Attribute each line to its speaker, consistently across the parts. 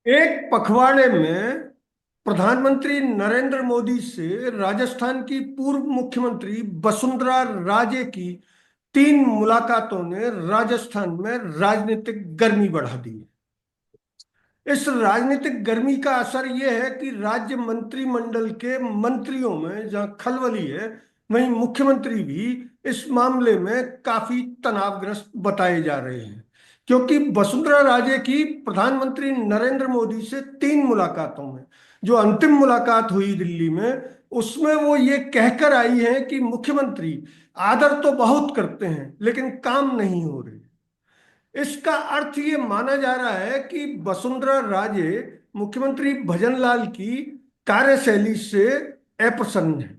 Speaker 1: एक पखवाड़े में प्रधानमंत्री नरेंद्र मोदी से राजस्थान की पूर्व मुख्यमंत्री वसुंधरा राजे की 3 मुलाकातों ने राजस्थान में राजनीतिक गर्मी बढ़ा दी है। इस राजनीतिक गर्मी का असर यह है कि राज्य मंत्रिमंडल के मंत्रियों में जहां खलबली है, वहीं मुख्यमंत्री भी इस मामले में काफी तनावग्रस्त बताए जा रहे हैं। क्योंकि वसुंधरा राजे की प्रधानमंत्री नरेंद्र मोदी से 3 मुलाकातों में जो अंतिम मुलाकात हुई दिल्ली में, उसमें वो ये कहकर आई है कि मुख्यमंत्री आदर तो बहुत करते हैं लेकिन काम नहीं हो रहे। इसका अर्थ ये माना जा रहा है कि वसुंधरा राजे मुख्यमंत्री भजनलाल की कार्यशैली से अप्रसन्न है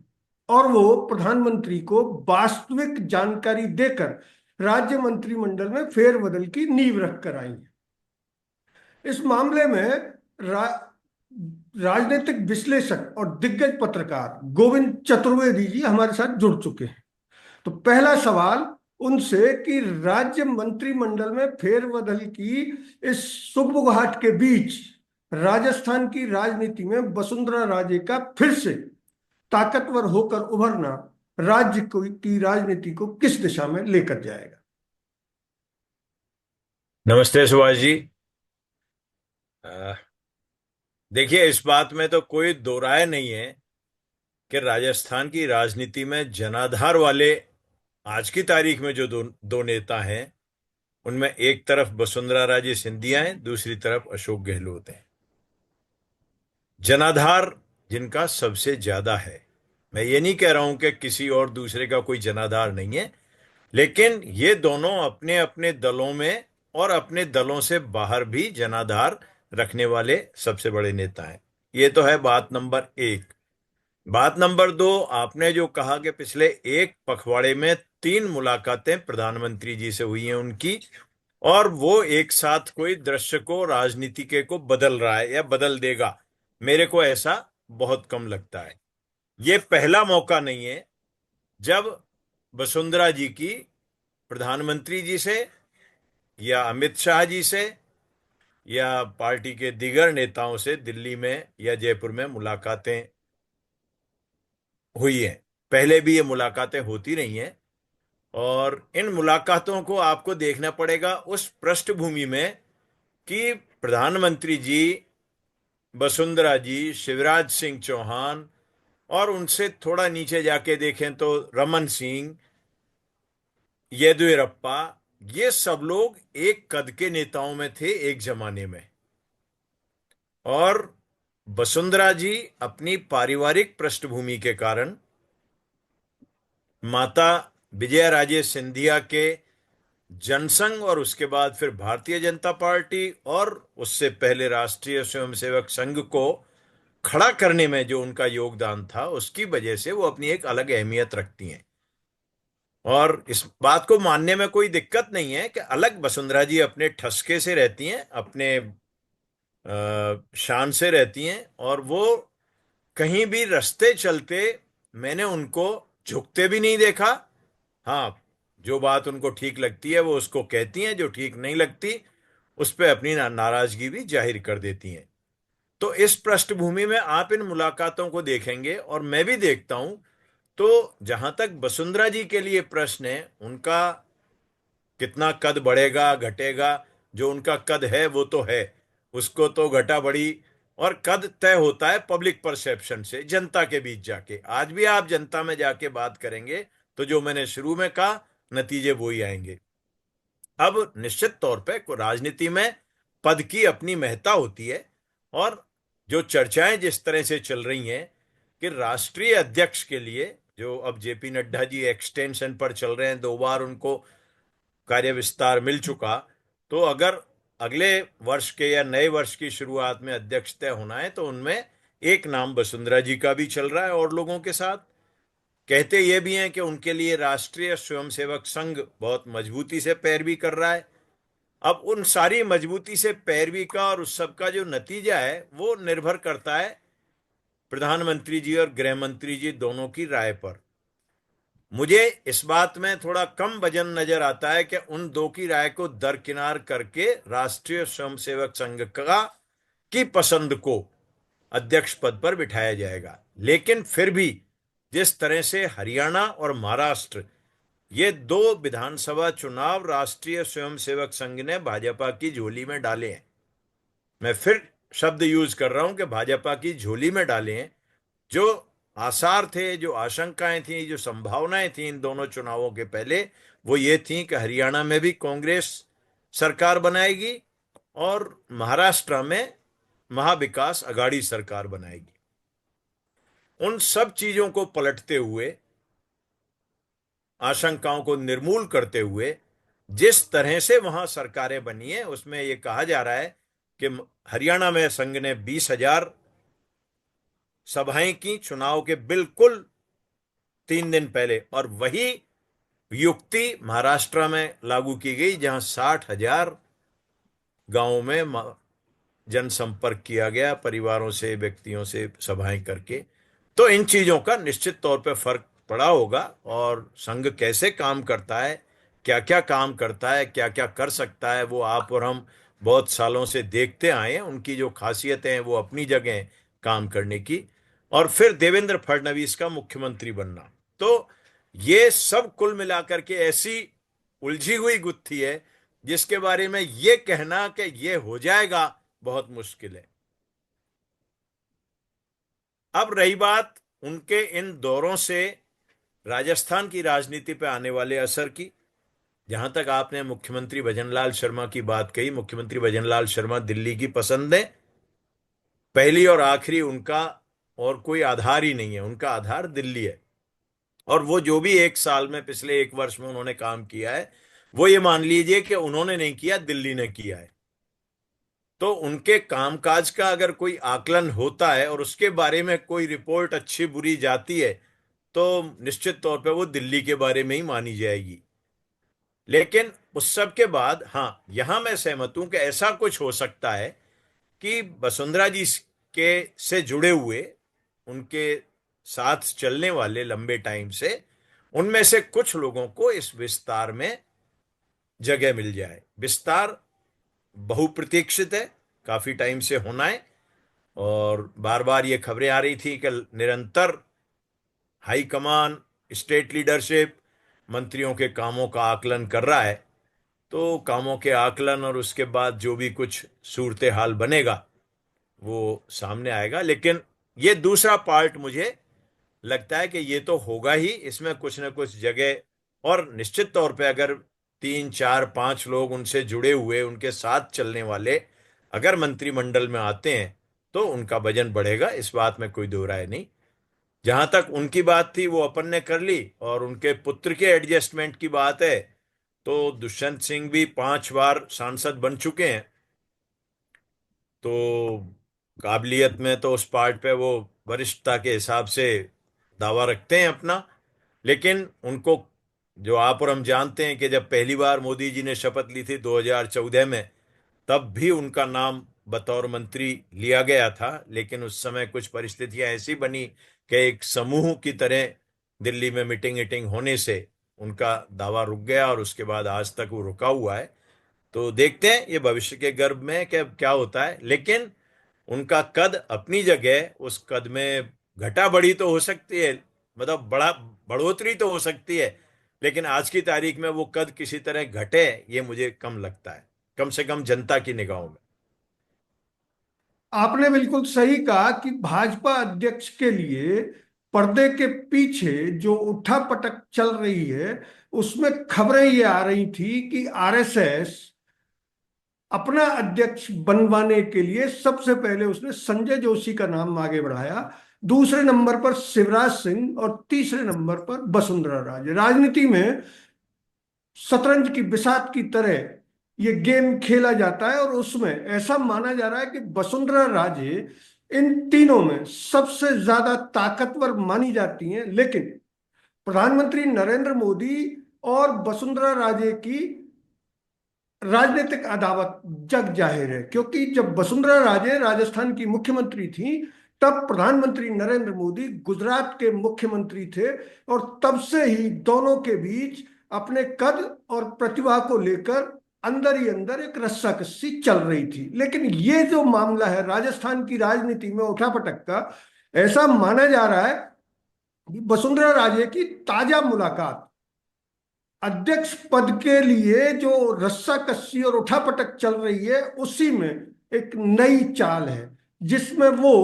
Speaker 1: और वो प्रधानमंत्री को वास्तविक जानकारी देकर राज्य मंत्रिमंडल में फेरबदल की नींव रखकर आई है। इस मामले में रा, राजनीतिक विश्लेषक और दिग्गज पत्रकार गोविंद चतुर्वेदी जी हमारे साथ जुड़ चुके हैं। तो पहला सवाल उनसे कि राज्य मंत्रिमंडल में फेरबदल की इस सुगबुगाहट के बीच राजस्थान की राजनीति में वसुंधरा राजे का फिर से ताकतवर होकर उभरना राज्य की राजनीति को किस दिशा में लेकर जाएगा।
Speaker 2: नमस्ते सुभाष जी। अ, देखिए, इस बात में तो कोई दो राय नहीं है कि राजस्थान की राजनीति में जनाधार वाले आज की तारीख में जो दो दो नेता हैं, उनमें एक तरफ वसुंधरा राजे सिंधिया हैं, दूसरी तरफ अशोक गहलोत हैं। जनाधार जिनका सबसे ज्यादा है। मैं ये नहीं कह रहा हूं कि किसी और दूसरे का कोई जनाधार नहीं है, लेकिन ये दोनों अपने अपने दलों में और अपने दलों से बाहर भी जनाधार रखने वाले सबसे बड़े नेता हैं। ये तो है बात नंबर एक। बात नंबर दो, आपने जो कहा कि पिछले एक पखवाड़े में 3 मुलाकातें प्रधानमंत्री जी से हुई हैं उनकी, और वो एक साथ कोई दृश्य को, राजनीति के को बदल रहा है या बदल देगा, मेरे को ऐसा बहुत कम लगता है। ये पहला मौका नहीं है जब वसुंधरा जी की प्रधानमंत्री जी से या अमित शाह जी से या पार्टी के दीगर नेताओं से दिल्ली में या जयपुर में मुलाकातें हुई हैं। पहले भी ये मुलाकातें होती रही हैं, और इन मुलाकातों को आपको देखना पड़ेगा उस पृष्ठभूमि में कि प्रधानमंत्री जी, वसुंधरा जी, शिवराज सिंह चौहान, और उनसे थोड़ा नीचे जाके देखें तो रमन सिंह, येदियुरप्पा, ये सब लोग एक कद के नेताओं में थे एक जमाने में। और वसुंधरा जी अपनी पारिवारिक पृष्ठभूमि के कारण माता विजया राजे सिंधिया के जनसंघ और उसके बाद फिर भारतीय जनता पार्टी और उससे पहले राष्ट्रीय स्वयंसेवक संघ को खड़ा करने में जो उनका योगदान था, उसकी वजह से वो अपनी एक अलग अहमियत रखती हैं। और इस बात को मानने में कोई दिक्कत नहीं है कि अलग वसुंधरा जी अपने ठसके से रहती हैं, अपने शान से रहती हैं, और वो कहीं भी रास्ते चलते मैंने उनको झुकते भी नहीं देखा। हाँ, जो बात उनको ठीक लगती है वो उसको कहती हैं, जो ठीक नहीं लगती उस पर अपनी नाराजगी भी जाहिर कर देती हैं। तो इस पृष्ठभूमि में आप इन मुलाकातों को देखेंगे, और मैं भी देखता हूं, तो जहां तक वसुंधरा जी के लिए प्रश्न है, उनका कितना कद बढ़ेगा घटेगा, जो उनका कद है वो तो है, उसको तो घटा बढ़ी, और कद तय होता है पब्लिक परसेप्शन से, जनता के बीच जाके। आज भी आप जनता में जाके बात करेंगे तो जो मैंने शुरू में कहा, नतीजे वो ही आएंगे। अब निश्चित तौर पे राजनीति में पद की अपनी महत्ता होती है, और जो चर्चाएं जिस तरह से चल रही हैं कि राष्ट्रीय अध्यक्ष के लिए जो अब जेपी नड्डा जी एक्सटेंशन पर चल रहे हैं, 2 बार उनको कार्य विस्तार मिल चुका, तो अगर अगले वर्ष के या नए वर्ष की शुरुआत में अध्यक्ष तय होना है तो उनमें एक नाम वसुंधरा जी का भी चल रहा है, और लोगों के साथ कहते ये भी हैं कि उनके लिए राष्ट्रीय स्वयंसेवक संघ बहुत मजबूती से पैरवी कर रहा है। अब उन सारी मजबूती से पैरवी का और उस सब का जो नतीजा है वो निर्भर करता है प्रधानमंत्री जी और गृह मंत्री जी दोनों की राय पर। मुझे इस बात में थोड़ा कम वजन नजर आता है कि उन दो की राय को दरकिनार करके राष्ट्रीय स्वयंसेवक संघ का उसकी पसंद को अध्यक्ष पद पर बिठाया जाएगा। लेकिन फिर भी जिस तरह से हरियाणा और महाराष्ट्र, ये दो विधानसभा चुनाव राष्ट्रीय स्वयंसेवक संघ ने भाजपा की झोली में डाले हैं, मैं फिर शब्द यूज कर रहा हूं कि भाजपा की झोली में डाले हैं। जो आसार थे, जो आशंकाएं थी, जो संभावनाएं थी इन दोनों चुनावों के पहले, वो ये थी कि हरियाणा में भी कांग्रेस सरकार बनाएगी और महाराष्ट्र में महाविकास अघाड़ी सरकार बनाएगी। उन सब चीजों को पलटते हुए, आशंकाओं को निर्मूल करते हुए जिस तरह से वहां सरकारें बनी है, उसमें यह कहा जा रहा है कि हरियाणा में संघ ने 20,000 सभाएं की चुनाव के बिल्कुल 3 दिन पहले, और वही युक्ति महाराष्ट्र में लागू की गई जहां 60,000 गांवों में जनसंपर्क किया गया, परिवारों से, व्यक्तियों से सभाएं करके। तो इन चीजों का निश्चित तौर पे फर्क पड़ा होगा, और संघ कैसे काम करता है, क्या क्या काम करता है, क्या क्या कर सकता है, वो आप और हम बहुत सालों से देखते आए हैं। उनकी जो खासियतें हैं वो अपनी जगह हैं काम करने की। और फिर देवेंद्र फडणवीस का मुख्यमंत्री बनना, तो ये सब कुल मिलाकर के ऐसी उलझी हुई गुत्थी है जिसके बारे में ये कहना कि ये हो जाएगा बहुत मुश्किल है। अब रही बात उनके इन दौरों से राजस्थान की राजनीति पर आने वाले असर की, जहां तक आपने मुख्यमंत्री भजनलाल शर्मा की बात कही, मुख्यमंत्री भजनलाल शर्मा दिल्ली की पसंद है, पहली और आखिरी, उनका और कोई आधार ही नहीं है, उनका आधार दिल्ली है। और वो जो भी 1 साल में, पिछले 1 वर्ष में उन्होंने काम किया है, वो ये मान लीजिए कि उन्होंने नहीं किया, दिल्ली ने किया है। तो उनके कामकाज का अगर कोई आकलन होता है और उसके बारे में कोई रिपोर्ट अच्छी बुरी जाती है, तो निश्चित तौर पे वो दिल्ली के बारे में ही मानी जाएगी। लेकिन उस सब के बाद हाँ, यहां मैं सहमत हूं कि ऐसा कुछ हो सकता है कि वसुंधरा जी के से जुड़े हुए, उनके साथ चलने वाले लंबे टाइम से, उनमें से कुछ लोगों को इस विस्तार में जगह मिल जाए। विस्तार बहुप्रतीक्षित है, काफी टाइम से होना है, और बार बार ये खबरें आ रही थी कि निरंतर हाईकमान, स्टेट लीडरशिप मंत्रियों के कामों का आकलन कर रहा है। तो कामों के आकलन और उसके बाद जो भी कुछ सूरत हाल बनेगा वो सामने आएगा। लेकिन ये दूसरा पार्ट मुझे लगता है कि ये तो होगा ही, इसमें कुछ ना कुछ जगह, और निश्चित तौर पे अगर 3, 4, 5 लोग उनसे जुड़े हुए, उनके साथ चलने वाले अगर मंत्रिमंडल में आते हैं तो उनका वजन बढ़ेगा, इस बात में कोई दो राय नहीं। जहां तक उनकी बात थी वो अपन ने कर ली, और उनके पुत्र के एडजस्टमेंट की बात है, तो दुष्यंत सिंह भी 5 बार सांसद बन चुके हैं, तो काबिलियत में तो उस पार्ट पे वो वरिष्ठता के हिसाब से दावा रखते हैं अपना। लेकिन उनको, जो आप और हम जानते हैं कि जब पहली बार मोदी जी ने शपथ ली थी 2014 में, तब भी उनका नाम बतौर मंत्री लिया गया था, लेकिन उस समय कुछ परिस्थितियां ऐसी बनी कि एक समूह की तरह दिल्ली में मीटिंग ईटिंग होने से उनका दावा रुक गया, और उसके बाद आज तक वो रुका हुआ है। तो देखते हैं ये भविष्य के गर्भ में क्या होता है। लेकिन उनका कद अपनी जगह, उस कद में घटा बढ़ी तो हो सकती है, मतलब बढ़ोतरी तो हो सकती है, लेकिन आज की तारीख में वो कद किसी तरह घटे, ये मुझे कम लगता है, कम से कम जनता की निगाहों में।
Speaker 1: आपने बिल्कुल सही कहा कि भाजपा अध्यक्ष के लिए पर्दे के पीछे जो उठापटक चल रही है, उसमें खबरें ये आ रही थी कि आरएसएस अपना अध्यक्ष बनवाने के लिए सबसे पहले उसने संजय जोशी का नाम आगे बढ़ाया, दूसरे नंबर पर शिवराज सिंह और तीसरे नंबर पर वसुंधरा राजे। राजनीति में शतरंज की बिसात की तरह ये गेम खेला जाता है, और उसमें ऐसा माना जा रहा है कि वसुंधरा राजे इन तीनों में सबसे ज्यादा ताकतवर मानी जाती हैं। लेकिन प्रधानमंत्री नरेंद्र मोदी और वसुंधरा राजे की राजनीतिक अदावत जग जाहिर है, क्योंकि जब वसुंधरा राजे राजस्थान की मुख्यमंत्री थी, तब प्रधानमंत्री नरेंद्र मोदी गुजरात के मुख्यमंत्री थे, और तब से ही दोनों के बीच अपने कद और प्रतिभा को लेकर अंदर ही अंदर एक रस्साकसी चल रही थी। लेकिन ये जो मामला है राजस्थान की राजनीति में उठापटक का, ऐसा माना जा रहा है कि वसुंधरा राजे की ताजा मुलाकात अध्यक्ष पद के लिए जो रस्साकसी और उठापटक चल रही है उसी में एक नई चाल है, जिसमें वो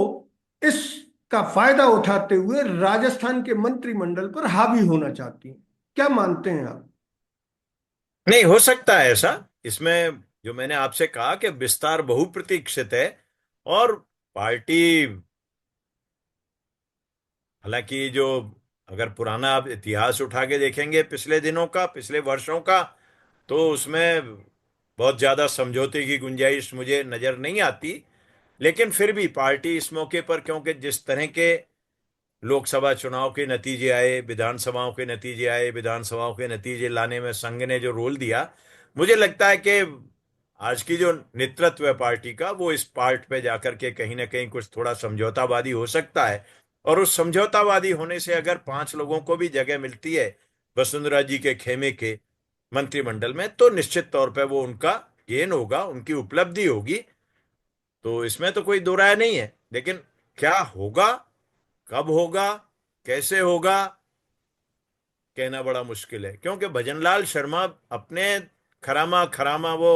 Speaker 1: इसका फायदा उठाते हुए राजस्थान के मंत्रिमंडल पर हावी होना चाहती हैं। क्या मानते हैं आप?
Speaker 2: नहीं, हो सकता है ऐसा। इसमें जो मैंने आपसे कहा कि विस्तार बहुप्रतीक्षित है, और पार्टी, हालांकि जो, अगर पुराना आप इतिहास उठा के देखेंगे पिछले दिनों का, पिछले वर्षों का, तो उसमें बहुत ज्यादा समझौते की गुंजाइश मुझे नजर नहीं आती। लेकिन फिर भी पार्टी इस मौके पर, क्योंकि जिस तरह के लोकसभा चुनाव के नतीजे आए, विधानसभाओं के नतीजे आए, विधानसभाओं के नतीजे लाने में संघ ने जो रोल दिया, मुझे लगता है कि आज की जो नेतृत्व है पार्टी का, वो इस पार्ट पे जाकर के कहीं ना कहीं कुछ थोड़ा समझौतावादी हो सकता है। और उस समझौतावादी होने से अगर 5 लोगों को भी जगह मिलती है वसुंधरा जी के खेमे के मंत्रिमंडल में, तो निश्चित तौर पे वो उनका गेन होगा, उनकी उपलब्धि होगी। तो इसमें तो कोई दो राय नहीं है। लेकिन क्या होगा, कब होगा, कैसे होगा, कहना बड़ा मुश्किल है। क्योंकि भजनलाल शर्मा अपने खरामा खरामा वो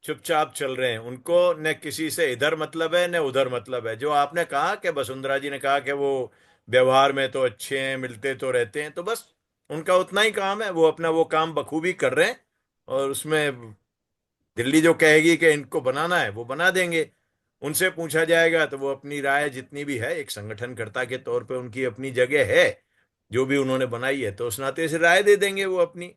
Speaker 2: चुपचाप चल रहे हैं। उनको न किसी से इधर मतलब है न उधर मतलब है। जो आपने कहा कि वसुंधरा जी ने कहा कि वो व्यवहार में तो अच्छे हैं, मिलते तो रहते हैं, तो बस उनका उतना ही काम है, वो अपना वो काम बखूबी कर रहे हैं। और उसमें दिल्ली जो कहेगी कि इनको बनाना है वो बना देंगे। उनसे पूछा जाएगा तो वो अपनी राय जितनी भी है, एक संगठनकर्ता के तौर पे उनकी अपनी जगह है, जो भी उन्होंने बनाई है, तो उस नाते से राय दे देंगे वो अपनी।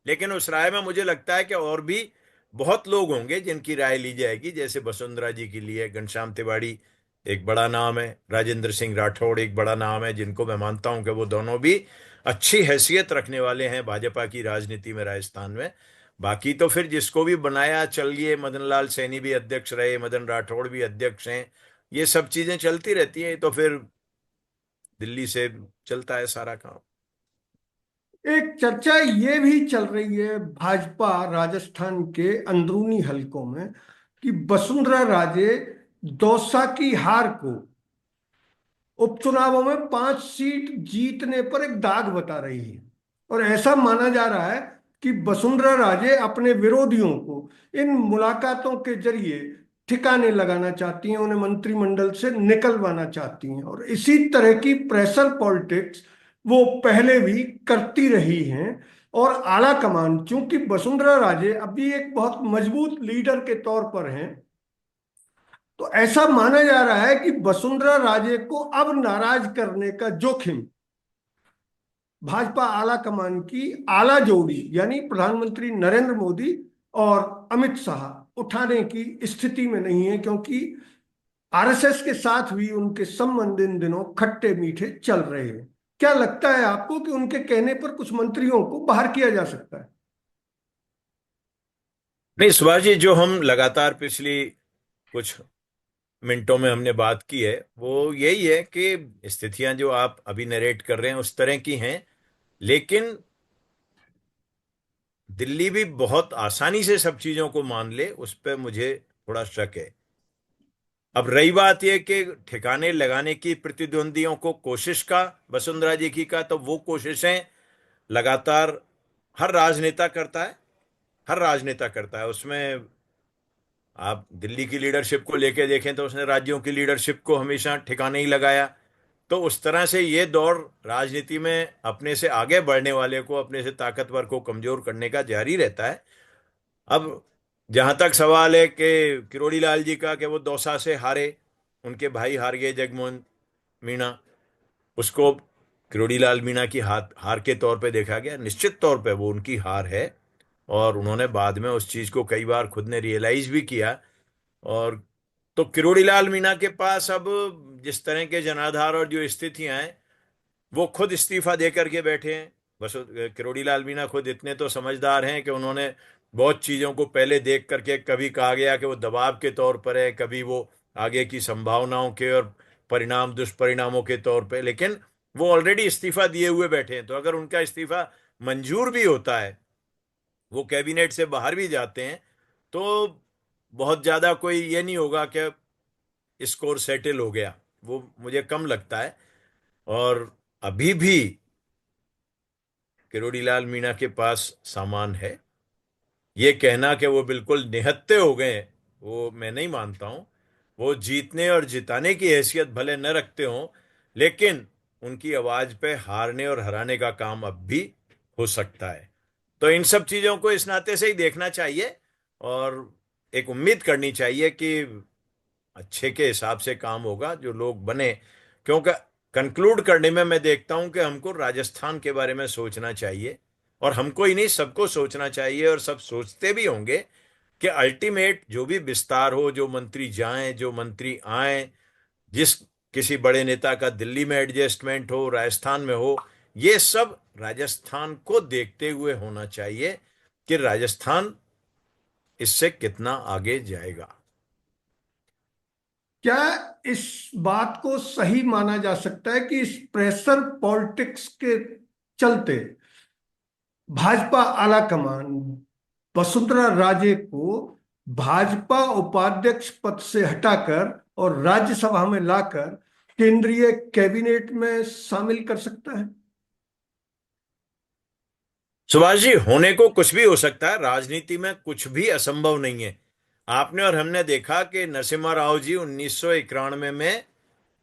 Speaker 2: लेकिन उस राय में मुझे लगता है कि और भी बहुत लोग होंगे जिनकी राय ली जाएगी। जैसे वसुंधरा जी के लिए घनश्याम तिवाड़ी एक बड़ा नाम है, राजेंद्र सिंह राठौड़ एक बड़ा नाम है, जिनको मैं मानता हूं कि वो दोनों भी अच्छी हैसियत रखने वाले हैं भाजपा की राजनीति में राजस्थान में। बाकी तो फिर जिसको भी बनाया चलिए, मदन लाल सैनी भी अध्यक्ष रहे, मदन राठौड़ भी अध्यक्ष हैं, ये सब चीजें चलती रहती हैं। तो फिर दिल्ली से चलता है सारा काम।
Speaker 1: एक चर्चा ये भी चल रही है भाजपा राजस्थान के अंदरूनी हलकों में कि वसुंधरा राजे दौसा की हार को उपचुनावों में 5 सीट जीतने पर एक दाग बता रही है। और ऐसा माना जा रहा है कि वसुंधरा राजे अपने विरोधियों को इन मुलाकातों के जरिए ठिकाने लगाना चाहती हैं, उन्हें मंत्रिमंडल से निकलवाना चाहती हैं। और इसी तरह की प्रेशर पॉलिटिक्स वो पहले भी करती रही हैं। और आला कमान, चूंकि वसुंधरा राजे अभी एक बहुत मजबूत लीडर के तौर पर हैं, तो ऐसा माना जा रहा है कि वसुंधरा राजे को अब नाराज करने का जोखिम भाजपा आला कमान की आला जोड़ी यानी प्रधानमंत्री नरेंद्र मोदी और अमित शाह उठाने की स्थिति में नहीं है, क्योंकि आरएसएस के साथ भी उनके संबंध इन दिनों खट्टे मीठे चल रहे हैं। क्या लगता है आपको कि उनके कहने पर कुछ मंत्रियों को बाहर किया जा सकता है?
Speaker 2: नहीं सुभाष जी, जो हम लगातार पिछली कुछ मिनटों में हमने बात की है, वो यही है कि स्थितियां जो आप अभी नरेट कर रहे हैं उस तरह की हैं। लेकिन दिल्ली भी बहुत आसानी से सब चीजों को मान ले, उस पर मुझे थोड़ा शक है। अब रही बात यह कि ठिकाने लगाने की प्रतिद्वंदियों को कोशिश का, वसुंधरा जी की का, तो वो कोशिशें लगातार हर राजनेता करता है, हर राजनेता करता है। उसमें आप दिल्ली की लीडरशिप को लेके देखें तो उसने राज्यों की लीडरशिप को हमेशा ठिकाने ही लगाया। तो उस तरह से ये दौर राजनीति में अपने से आगे बढ़ने वाले को, अपने से ताकतवर को कमजोर करने का जारी रहता है। अब जहां तक सवाल है कि किरोड़ी लाल जी का, कि वो दौसा से हारे, उनके भाई हार गए जगमोहन मीणा, उसको किरोड़ी लाल मीणा की हार के तौर पे देखा गया। निश्चित तौर पे वो उनकी हार है, और उन्होंने बाद में उस चीज को कई बार खुद ने रियलाइज भी किया। और तो किरोड़ी लाल मीणा के पास अब जिस तरह के जनाधार और जो स्थितियां हैं, वो खुद इस्तीफा दे करके बैठे हैं। बस किरोड़ी लाल मीणा खुद इतने तो समझदार हैं कि उन्होंने बहुत चीजों को पहले देख करके, कभी कहा गया कि वो दबाव के तौर पर है, कभी वो आगे की संभावनाओं के और परिणाम दुष्परिणामों के तौर पे, लेकिन वो ऑलरेडी इस्तीफा दिए हुए बैठे हैं। तो अगर उनका इस्तीफा मंजूर भी होता है वो कैबिनेट से बाहर भी जाते हैं तो बहुत ज्यादा कोई ये नहीं होगा कि स्कोर सेटल हो गया, वो मुझे कम लगता है। और अभी भी किरोड़ीलाल मीणा के पास सामान है। ये कहना कि वो बिल्कुल निहत्थे हो गए, वो मैं नहीं मानता हूं। वो जीतने और जिताने की हैसियत भले न रखते हों, लेकिन उनकी आवाज पे हारने और हराने का काम अब भी हो सकता है। तो इन सब चीजों को इस नाते से ही देखना चाहिए और एक उम्मीद करनी चाहिए कि अच्छे के हिसाब से काम होगा, जो लोग बने। क्योंकि कंक्लूड करने में मैं देखता हूं कि हमको राजस्थान के बारे में सोचना चाहिए, और हमको ही नहीं सबको सोचना चाहिए, और सब सोचते भी होंगे कि अल्टीमेट जो भी विस्तार हो, जो मंत्री जाएं जो मंत्री आए, जिस किसी बड़े नेता का दिल्ली में एडजस्टमेंट हो, राजस्थान में हो, ये सब राजस्थान को देखते हुए होना चाहिए कि राजस्थान इससे कितना आगे जाएगा।
Speaker 1: क्या इस बात को सही माना जा सकता है कि इस प्रेशर पॉलिटिक्स के चलते भाजपा आलाकमान वसुंधरा राजे को भाजपा उपाध्यक्ष पद से हटाकर और राज्यसभा में लाकर केंद्रीय कैबिनेट में शामिल कर सकता है?
Speaker 2: सुभाष जी, होने को कुछ भी हो सकता है, राजनीति में कुछ भी असंभव नहीं है। आपने और हमने देखा कि नरसिम्हा राव जी 1991 में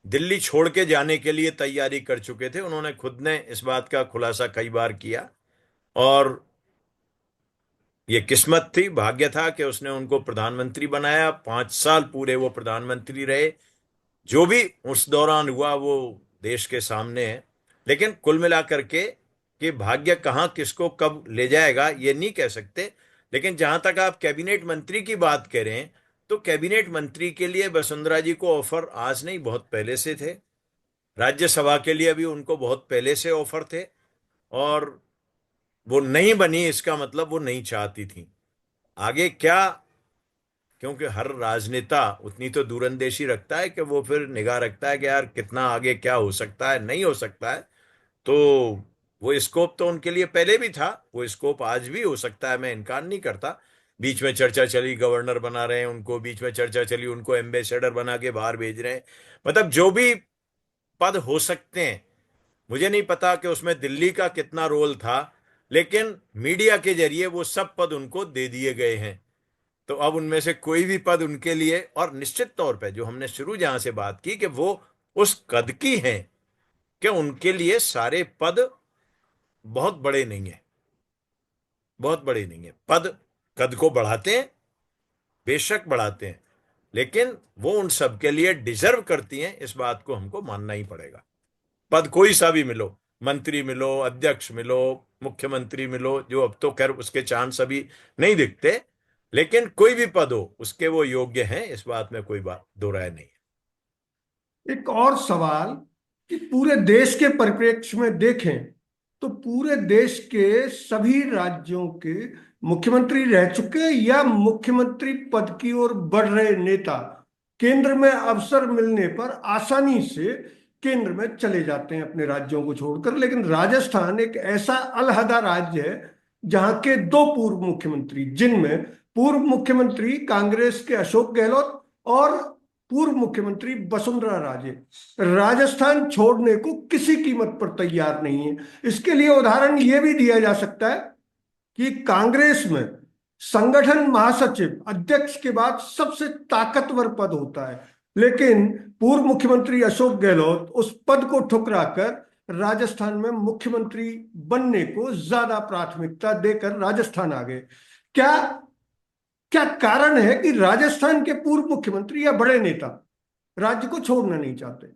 Speaker 2: दिल्ली छोड़ के जाने के लिए तैयारी कर चुके थे। उन्होंने खुद ने इस बात का खुलासा कई बार किया, और ये किस्मत थी, भाग्य था कि उसने उनको प्रधानमंत्री बनाया। 5 साल पूरे वो प्रधानमंत्री रहे। जो भी उस दौरान हुआ वो देश के सामने है। लेकिन कुल मिलाकर के कि भाग्य कहाँ किसको कब ले जाएगा ये नहीं कह सकते। लेकिन जहां तक आप कैबिनेट मंत्री की बात कह रहे हैं, तो कैबिनेट मंत्री के लिए वसुंधरा जी को ऑफर आज नहीं, बहुत पहले से थे। राज्यसभा के लिए भी उनको बहुत पहले से ऑफर थे, और वो नहीं बनी, इसका मतलब वो नहीं चाहती थी। आगे क्या, क्योंकि हर राजनेता उतनी तो दूरंदेशी रखता है कि वो फिर निगाह रखता है कि यार कितना आगे क्या हो सकता है, नहीं हो सकता है। तो वो स्कोप तो उनके लिए पहले भी था, वो स्कोप आज भी हो सकता है, मैं इनकार नहीं करता। बीच में चर्चा चली गवर्नर बना रहे हैं उनको, बीच में चर्चा चली उनको एम्बेसडर बना के बाहर भेज रहे हैं। मतलब जो भी पद हो सकते हैं, मुझे नहीं पता कि उसमें दिल्ली का कितना रोल था, लेकिन मीडिया के जरिए वो सब पद उनको दे दिए गए हैं। तो अब उनमें से कोई भी पद उनके लिए, और निश्चित तौर पे जो हमने शुरू जहां से बात की कि वो उस कद की हैं कि उनके लिए सारे पद बहुत बड़े नहीं है, बहुत बड़े नहीं है पद। कद को बढ़ाते हैं, बेशक बढ़ाते हैं, लेकिन वो उन सब के लिए डिजर्व करती हैं, इस बात को हमको मानना ही पड़ेगा। पद कोई सा भी मिलो, मंत्री मिलो, अध्यक्ष मिलो, मुख्यमंत्री मिलो, जो अब तो खैर उसके चांस अभी नहीं दिखते, लेकिन कोई भी पद हो उसके वो योग्य हैं, इस बात में कोई बात दो राय नहीं है।
Speaker 1: एक और सवाल कि पूरे देश के परिप्रेक्ष्य में देखें तो पूरे देश के सभी राज्यों के मुख्यमंत्री रह चुके या मुख्यमंत्री पद की ओर बढ़ रहे नेता केंद्र में अवसर मिलने पर आसानी से केंद्र में चले जाते हैं अपने राज्यों को छोड़कर। लेकिन राजस्थान एक ऐसा अलहदा राज्य है जहां के दो पूर्व मुख्यमंत्री, जिनमें पूर्व मुख्यमंत्री कांग्रेस के अशोक गहलोत और पूर्व मुख्यमंत्री वसुंधरा राजे राजस्थान छोड़ने को किसी कीमत पर तैयार नहीं है। इसके लिए उदाहरण यह भी दिया जा सकता है कि कांग्रेस में संगठन महासचिव अध्यक्ष के बाद सबसे ताकतवर पद होता है, लेकिन पूर्व मुख्यमंत्री अशोक गहलोत उस पद को ठुकराकर राजस्थान में मुख्यमंत्री बनने को ज्यादा प्राथमिकता देकर राजस्थान आ गए। क्या क्या कारण है कि राजस्थान के पूर्व मुख्यमंत्री या बड़े नेता राज्य को छोड़ना नहीं चाहते?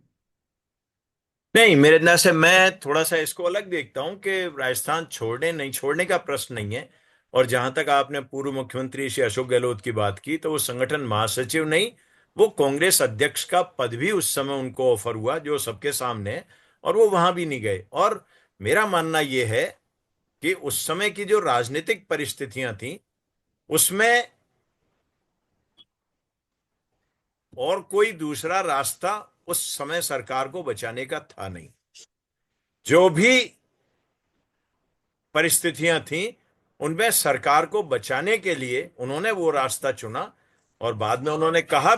Speaker 2: नहीं, मेरे अंदाज से मैं थोड़ा सा इसको अलग देखता हूं कि राजस्थान छोड़ने नहीं छोड़ने का प्रश्न नहीं है। और जहां तक आपने पूर्व मुख्यमंत्री श्री अशोक गहलोत की बात की, तो वो संगठन महासचिव नहीं, वो कांग्रेस अध्यक्ष का पद भी उस समय उनको ऑफर हुआ, जो सबके सामने है, और वो वहां भी नहीं गए। और मेरा मानना यह है कि उस समय की जो राजनीतिक परिस्थितियां थी, उसमें और कोई दूसरा रास्ता उस समय सरकार को बचाने का था नहीं। जो भी परिस्थितियां थी, उनमें सरकार को बचाने के लिए उन्होंने वो रास्ता चुना। और बाद में उन्होंने कहा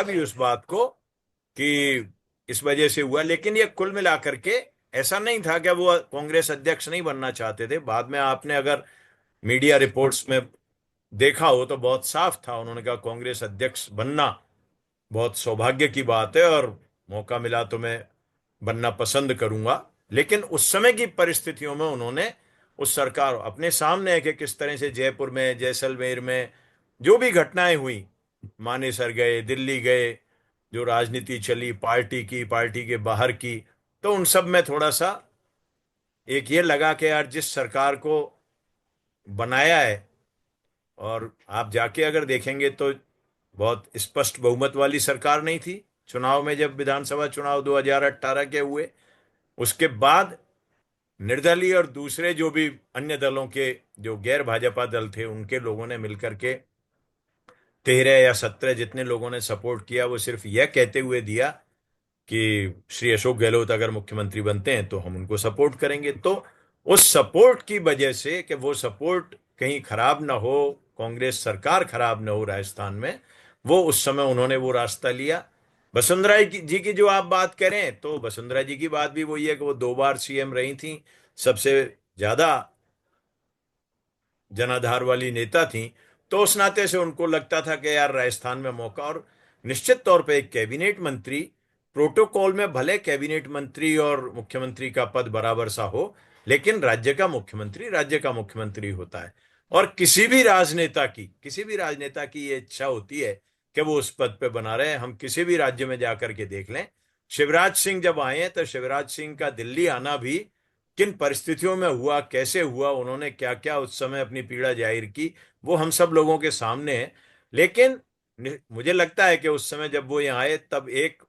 Speaker 2: भी उस बात को कि इस वजह से हुआ। लेकिन ये कुल मिलाकर के ऐसा नहीं था कि वो कांग्रेस अध्यक्ष नहीं बनना चाहते थे। बाद में आपने अगर मीडिया रिपोर्ट्स में देखा हो तो बहुत साफ था, उन्होंने कहा कांग्रेस अध्यक्ष बनना बहुत सौभाग्य की बात है और मौका मिला तो मैं बनना पसंद करूंगा। लेकिन उस समय की परिस्थितियों में उन्होंने उस सरकार अपने सामने है कि किस तरह से जयपुर में, जैसलमेर में जो भी घटनाएं हुई, मानेसर गए, दिल्ली गए, जो राजनीति चली पार्टी के बाहर की, तो उन सब में थोड़ा सा एक ये लगा कि यार जिस सरकार को बनाया है, और आप जाके अगर देखेंगे तो बहुत स्पष्ट बहुमत वाली सरकार नहीं थी चुनाव में। जब विधानसभा चुनाव 2018 के हुए, उसके बाद निर्दलीय और दूसरे जो भी अन्य दलों के जो गैर भाजपा दल थे उनके लोगों ने मिलकर के 13 या 17 जितने लोगों ने सपोर्ट किया, वो सिर्फ यह कहते हुए दिया कि श्री अशोक गहलोत अगर मुख्यमंत्री बनते हैं तो हम उनको सपोर्ट करेंगे। तो उस सपोर्ट की वजह से कि वो सपोर्ट कहीं खराब ना हो, कांग्रेस सरकार खराब ना हो राजस्थान में, वो उस समय उन्होंने वो रास्ता लिया। वसुंधरा जी की जो आप बात करें तो वसुंधरा जी की बात भी वही है कि वो 2 बार सीएम रही थी, सबसे ज्यादा जनाधार वाली नेता थी। तो उस नाते से उनको लगता था कि यार राजस्थान में मौका, और निश्चित तौर पे एक कैबिनेट मंत्री, प्रोटोकॉल में भले कैबिनेट मंत्री और मुख्यमंत्री का पद बराबर सा हो, लेकिन राज्य का मुख्यमंत्री होता है। और किसी भी राजनेता की ये इच्छा होती है कि वो उस पद पे बना रहे। हम किसी भी राज्य में जाकर के देख लें, शिवराज सिंह जब आए हैं तो शिवराज सिंह का दिल्ली आना भी किन परिस्थितियों में हुआ, कैसे हुआ, उन्होंने क्या क्या उस समय अपनी पीड़ा जाहिर की, वो हम सब लोगों के सामने है। लेकिन मुझे लगता है कि उस समय जब वो यहाँ आए तब एक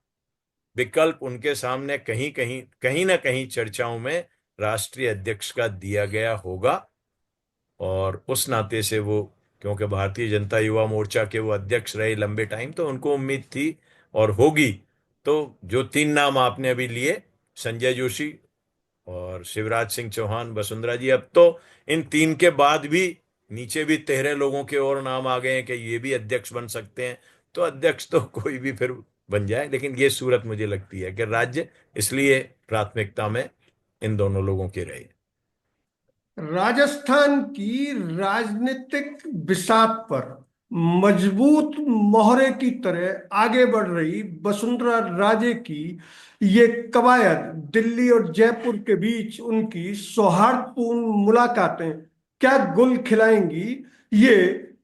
Speaker 2: विकल्प उनके सामने कहीं ना कहीं चर्चाओं में राष्ट्रीय अध्यक्ष का दिया गया होगा। और उस नाते से वो, क्योंकि भारतीय जनता युवा मोर्चा के वो अध्यक्ष रहे लंबे टाइम, तो उनको उम्मीद थी और होगी। तो जो 3 नाम आपने अभी लिए, संजय जोशी और शिवराज सिंह चौहान, वसुंधरा जी, अब तो इन 3 के बाद भी नीचे भी 13 लोगों के और नाम आ गए हैं कि ये भी अध्यक्ष बन सकते हैं। तो अध्यक्ष तो कोई भी फिर बन जाए, लेकिन ये सूरत मुझे लगती है कि राज्य इसलिए प्राथमिकता में इन दोनों लोगों की रही।
Speaker 1: राजस्थान की राजनीतिक बिसात पर मजबूत मोहरे की तरह आगे बढ़ रही वसुंधरा राजे की ये कवायद, दिल्ली और जयपुर के बीच उनकी सौहार्दपूर्ण मुलाकातें क्या गुल खिलाएंगी, ये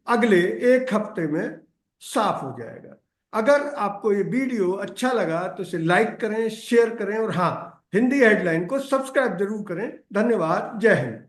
Speaker 1: अगले एक हफ्ते में साफ हो जाएगा। अगर आपको ये वीडियो अच्छा लगा तो इसे लाइक करें, शेयर करें और हाँ, हिंदी हेडलाइन को सब्सक्राइब जरूर करें। धन्यवाद। जय हिंद।